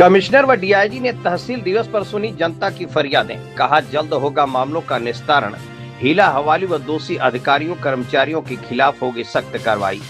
Commissioner व DIG ने तहसील दिवस पर सुनी जनता की फरियादें, कहा जल्द होगा मामलों का निस्तारण। हीला हवाली व दोषी अधिकारियों कर्मचारियों के खिलाफ होगी सख्त कार्रवाई।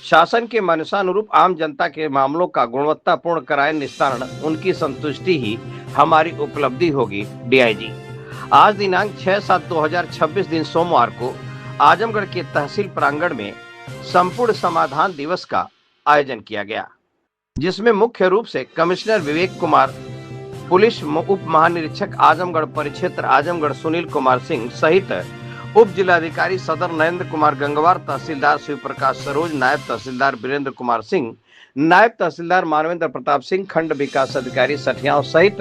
शासन के मानसानुरूप आम जनता के मामलों का गुणवत्तापूर्ण कराए निस्तारण, उनकी संतुष्टि ही हमारी उपलब्धि होगी। डीआईजी आज दिनांक 6/7/2026 दिन सोमवार को आजमगढ़ के तहसील प्रांगण में संपूर्ण समाधान दिवस का आयोजन किया गया, जिसमें मुख्य रूप से कमिश्नर विवेक कुमार, पुलिस उप महानिरीक्षक आजमगढ़ परिक्षेत्र आजमगढ़ सुनील कुमार सिंह सहित उप जिलाधिकारी सदर नरेंद्र कुमार गंगवार, तहसीलदार शिव प्रकाश सरोज, नायब तहसीलदार वीरेंद्र कुमार सिंह, नायब तहसीलदार मानवेंद्र प्रताप सिंह, खंड विकास अधिकारी सठियाव सहित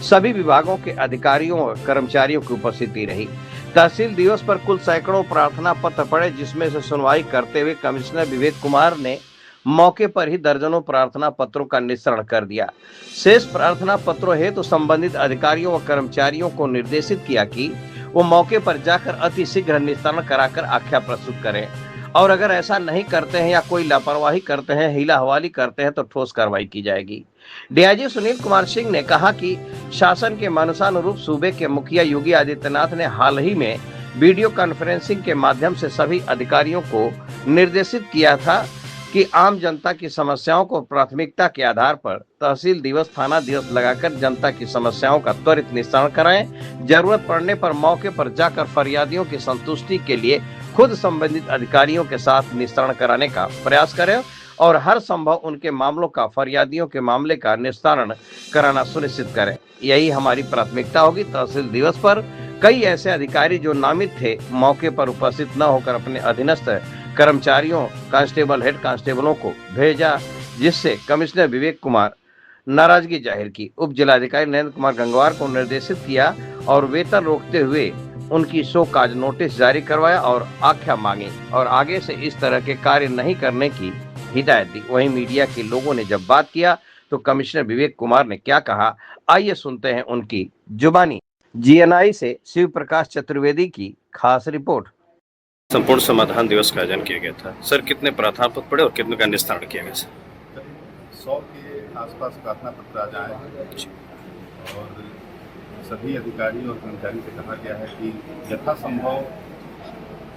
सभी विभागों के अधिकारियों और कर्मचारियों की उपस्थिति रही। तहसील दिवस पर कुल सैकड़ों प्रार्थना पत्र पड़े, जिसमें से सुनवाई करते हुए कमिश्नर विवेक कुमार ने मौके पर ही दर्जनों प्रार्थना पत्रों का निस्तारण कर दिया। शेष प्रार्थना पत्रों हेतु संबंधित अधिकारियों व कर्मचारियों को निर्देशित किया कि वो मौके पर जाकर अति शीघ्र निस्तारण कराकर आख्या प्रस्तुत करें, और अगर ऐसा नहीं करते हैं या कोई लापरवाही करते हैं, हीला हवाली करते हैं, तो ठोस कार्रवाई की जाएगी। डीआईजी सुनील कुमार सिंह ने कहा कि शासन के मानसानुरूप सूबे के मुखिया योगी आदित्यनाथ ने हाल ही में वीडियो कॉन्फ्रेंसिंग के माध्यम से सभी अधिकारियों को निर्देशित किया था कि आम जनता की समस्याओं को प्राथमिकता के आधार पर तहसील दिवस, थाना दिवस लगाकर जनता की समस्याओं का त्वरित निस्तारण कराएं। जरूरत पड़ने पर मौके पर जाकर फरियादियों की संतुष्टि के लिए खुद संबंधित अधिकारियों के साथ निस्तारण कराने का प्रयास करें और हर संभव उनके मामलों का, फरियादियों के मामले का निस्तारण कराना सुनिश्चित करें। यही हमारी प्राथमिकता होगी। तहसील दिवस पर कई ऐसे अधिकारी जो नामित थे, मौके पर उपस्थित न होकर अपने अधीनस्थ कर्मचारियों, कांस्टेबल, हेड कांस्टेबलों को भेजा, जिससे कमिश्नर विवेक कुमार नाराजगी जाहिर की। उप जिलाधिकारी नरेंद्र कुमार गंगवार को निर्देशित किया और वेतन रोकते हुए उनकी शोकाज नोटिस जारी करवाया और आख्या मांगी और आगे से इस तरह के कार्य नहीं करने की हिदायत दी। वहीं मीडिया के लोगों ने जब बात किया तो कमिश्नर विवेक कुमार ने क्या कहा, आइए सुनते हैं उनकी जुबानी। जीएनआई से शिव प्रकाश चतुर्वेदी की खास रिपोर्ट। संपूर्ण समाधान दिवस का आयोजन किया गया था। सर, कितने प्रार्थना पत्र पड़े और कितने का निस्तारण किया गया? 100 के आसपास प्रार्थना पत्र आ जाए और सभी अधिकारियों और कर्मचारियों से कहा गया है कि यथासंभव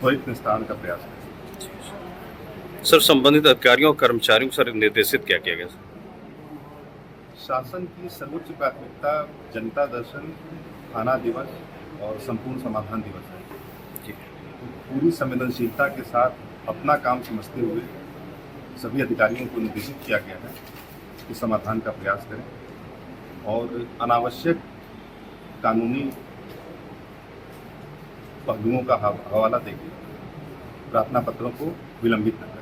त्वरित निस्तारण का प्रयास करें। सर, संबंधित अधिकारियों और कर्मचारियों को सर निर्देशित क्या किया गया? शासन की सर्वोच्च प्राथमिकता जनता दर्शन, थाना दिवस और संपूर्ण समाधान दिवस है। तो पूरी संवेदनशीलता के साथ अपना काम समझते हुए सभी अधिकारियों को निर्देशित किया गया है कि समाधान का प्रयास करें और अनावश्यक कानूनी पहलुओं का हवाला देकर प्रार्थना पत्रों को विलंबित न करें।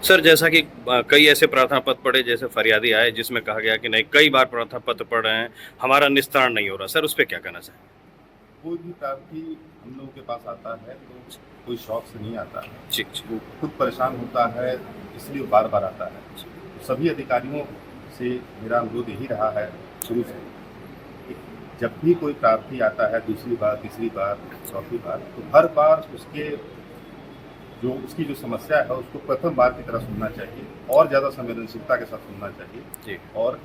सर, जैसा कि कई ऐसे प्रार्थना पत्र पड़े, जैसे फरियादी आए जिसमें कहा गया कि नहीं, कई बार प्रार्थना पत्र पढ़ रहे हैं, हमारा निस्तारण नहीं हो रहा। सर, उस पर क्या कहना चाहिए? कोई भी प्रार्थी हम लोगों के पास आता है तो कोई शौक से नहीं आता है, वो खुद परेशान होता है, इसलिए बार बार आता है। तो सभी अधिकारियों से मेरा अनुरोध यही रहा है शुरू से कि जब भी कोई प्रार्थी आता है, दूसरी बार, तीसरी बार, चौथी बार, तो हर बार उसकी जो समस्या है उसको प्रथम बार की तरह सुनना चाहिए और ज़्यादा संवेदनशीलता के साथ सुनना चाहिए और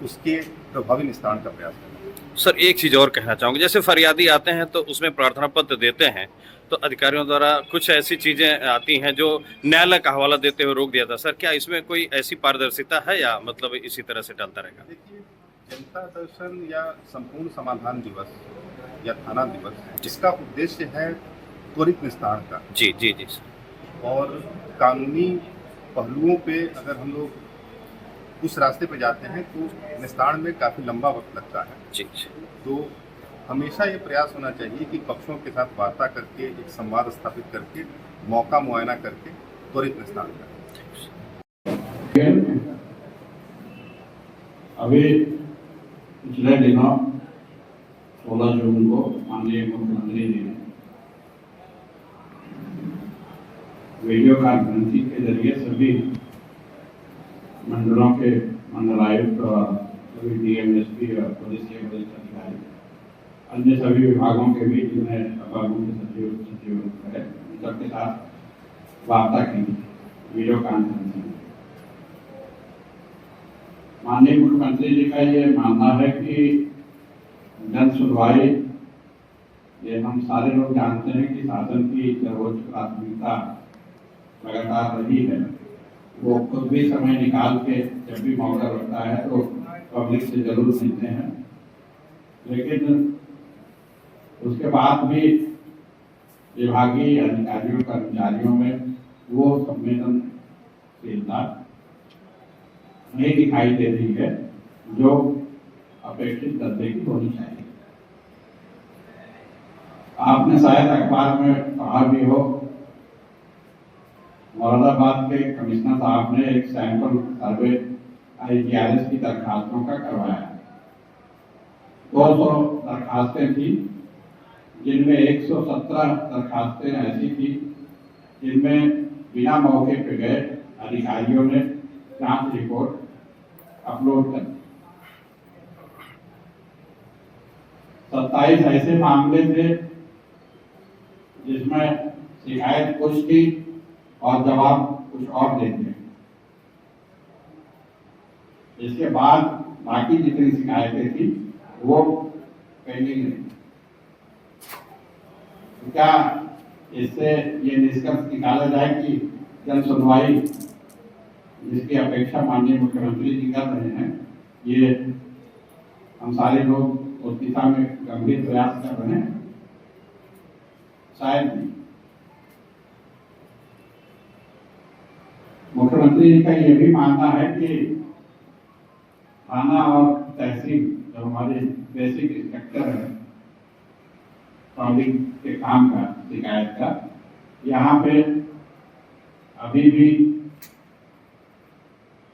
उसके प्रभावी निस्तारण का प्रयास करना। सर, एक चीज़ और कहना चाहूँगा, जैसे फरियादी आते हैं तो उसमें प्रार्थना पत्र देते हैं तो अधिकारियों द्वारा कुछ ऐसी चीज़ें आती हैं जो न्यायालय का हवाला देते हुए रोक दिया था। सर, क्या इसमें कोई ऐसी पारदर्शिता है या मतलब इसी तरह से चलता रहेगा? देखिए, जनता दर्शन या संपूर्ण समाधान दिवस या थाना दिवस, जिसका उद्देश्य है त्वरित निस्तारण का। जी जी जी। और कानूनी पहलुओं पे अगर हम लोग उस रास्ते पे जाते हैं तो निस्तारण में काफ़ी लंबा वक्त लगता है। जी। तो हमेशा ये प्रयास होना चाहिए कि पक्षों के साथ वार्ता करके, एक संवाद स्थापित करके, मौका मुआयना करके त्वरित निस्तारण करें। अभी पिछले दिनों 16 जून को माननीय मुख्यमंत्री जी ने वीडियो कॉन्फ्रेंसिंग के जरिए सभी मंडलों के मंडलायुक्त और सभी डीएमएसपी और पुलिस के वरिष्ठ अधिकारी, अन्य सभी विभागों के भी जिन्हें मुख्य सचिव है, उन सबके साथ वार्ता की वीडियो कॉन्फ्रेंसिंग। माननीय मुख्यमंत्री जी का ये मानना है कि जन सुनवाई, ये हम सारे लोग जानते हैं कि शासन की सर्वोच्च प्राथमिकता लगातार रही है। वो खुद भी समय निकाल के जब भी मौका लगता है तो पब्लिक से जरूर मिलते हैं, लेकिन उसके बाद भी विभागीय अधिकारियों कर्मचारियों में वो संवेदनशीलता नहीं दिखाई दे रही है जो अपेक्षित दर्जे की होनी चाहिए। आपने शायद अखबार में पढ़ा भी हो, मुरादाबाद के कमिश्नर साहब ने एक सैंपल सर्वे IGRS की दरखास्तों का करवाया। 200 दरखास्तें थी, जिनमें 117 दरखास्तें ऐसी थी जिनमें बिना मौके पे गए अधिकारियों ने जांच रिपोर्ट अपलोड कर दी। 27 ऐसे मामले थे जिसमें शिकायत कुछ थी और जवाब कुछ और देते। इसके बाद बाकी जितनी शिकायतें थी वो पेंडिंग रही। क्या इससे ये निष्कर्ष निकाला जाए कि जन सुनवाई जिसकी अपेक्षा माननीय मुख्यमंत्री जी कर रहे हैं, ये हम सारे लोग उस दिशा में गंभीर प्रयास कर रहे हैं? शायद नहीं। मुख्यमंत्री जी का ये भी मानना है कि थाना और तहसील जो हमारे बेसिक स्ट्रक्चर है पब्लिक के काम का, शिकायत का, यहाँ पे अभी भी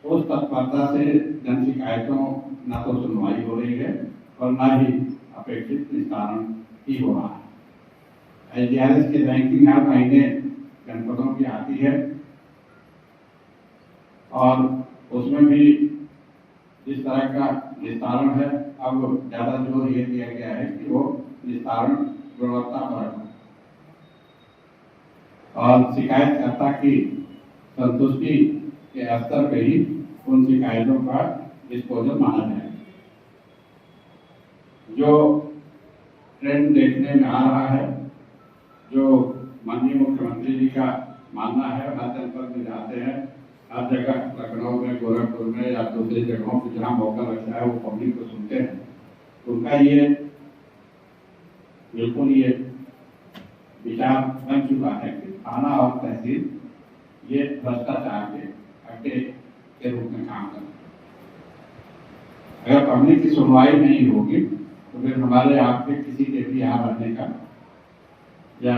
उस तत्परता से जन शिकायतों न तो सुनवाई हो रही है और न ही अपेक्षित निस्तारण ही हो रहा है। IGRS की रैंकिंग हर महीने जनपदों की आती है और उसमें भी जिस तरह का निस्तारण है, अब ज्यादा जोर ये दिया गया है कि वो निस्तारण गुणवत्ता पर और शिकायतकर्ता की संतुष्टि के स्तर पे ही उन शिकायतों का डिस्पोजल माना जाए। जो ट्रेंड देखने में आ रहा है, जो माननीय मुख्यमंत्री जी का मानना है, हर जनपद में जाते हैं, हर जगह लखनऊ में, गोरखपुर में या दूसरी जगहों पर जहाँ मौका लगता है वो पब्लिक को सुनते हैं। उनका ये बिल्कुल ये विचार बन चुका है कि थाना और तहसील ये भ्रष्टाचार के अड्डे के रूप में काम करते हैं। अगर पब्लिक की सुनवाई नहीं होगी तो फिर हमारे आपके किसी के भी यहाँ रहने का या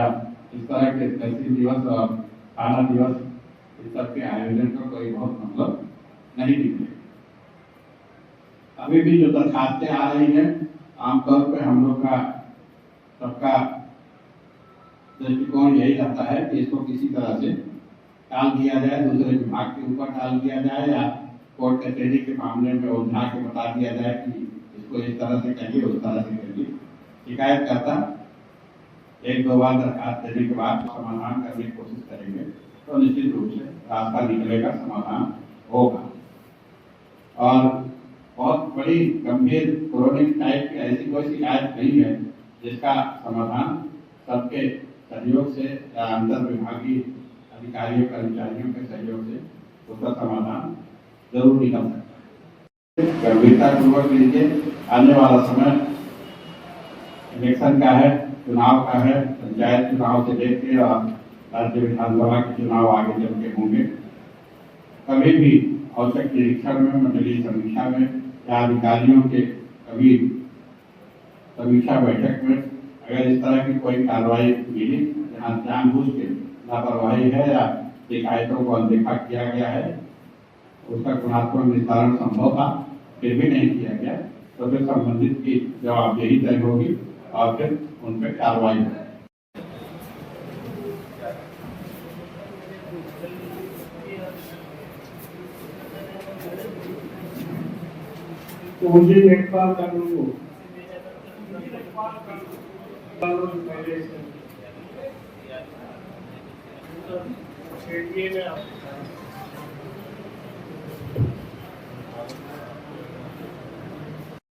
इस तरह के तहसील दिवस और थाना दिवस इस सब के आयोजन का कोई बहुत मतलब नहीं निकलेगा। अभी भी जो दरखास्तें आ रही हैं, आमतौर पर हम लोग का सबका दृष्टिकोण यही रहता है कि इसको किसी तरह से टाल दिया जाए, दूसरे विभाग के ऊपर टाल दिया जाए या कोर्ट कचहरी के मामले में उलझा के बता दिया जाए कि इसको इस तरह से करिए, उस तरह से करिए। शिकायत करता एक दो बार दरखास्त देने के बाद समाधान करने की कोशिश करेंगे तो निश्चित रूप से रास्ता निकलेगा, समाधान होगा। और बहुत बड़ी गंभीर क्रोनिक टाइप की ऐसी कोई शिकायत नहीं है जिसका समाधान सबके सहयोग से या अंतर विभागीय अधिकारियों कर्मचारियों के सहयोग से उसका समाधान जरूर निकल सकता है। गंभीरता पूर्वक लीजिए, आने वाला समय इलेक्शन का है, चुनाव का है, पंचायत चुनाव से लेकर और राज्य विधानसभा के चुनाव आगे चल के होंगे। कभी भी औचक निरीक्षण में, मंडलीय समीक्षा में या अधिकारियों के कभी समीक्षा बैठक में अगर इस तरह की कोई कार्रवाई मिली जहाँ जानबूझ के लापरवाही है या शिकायतों को अनदेखा किया गया है, उसका गुणात्मक निस्तारण संभव था, फिर भी नहीं किया गया, तो फिर संबंधित की जवाबदेही तय होगी और फिर उन पर कार्रवाई होगी। तो मुझे लेखपाल कानून को पहले से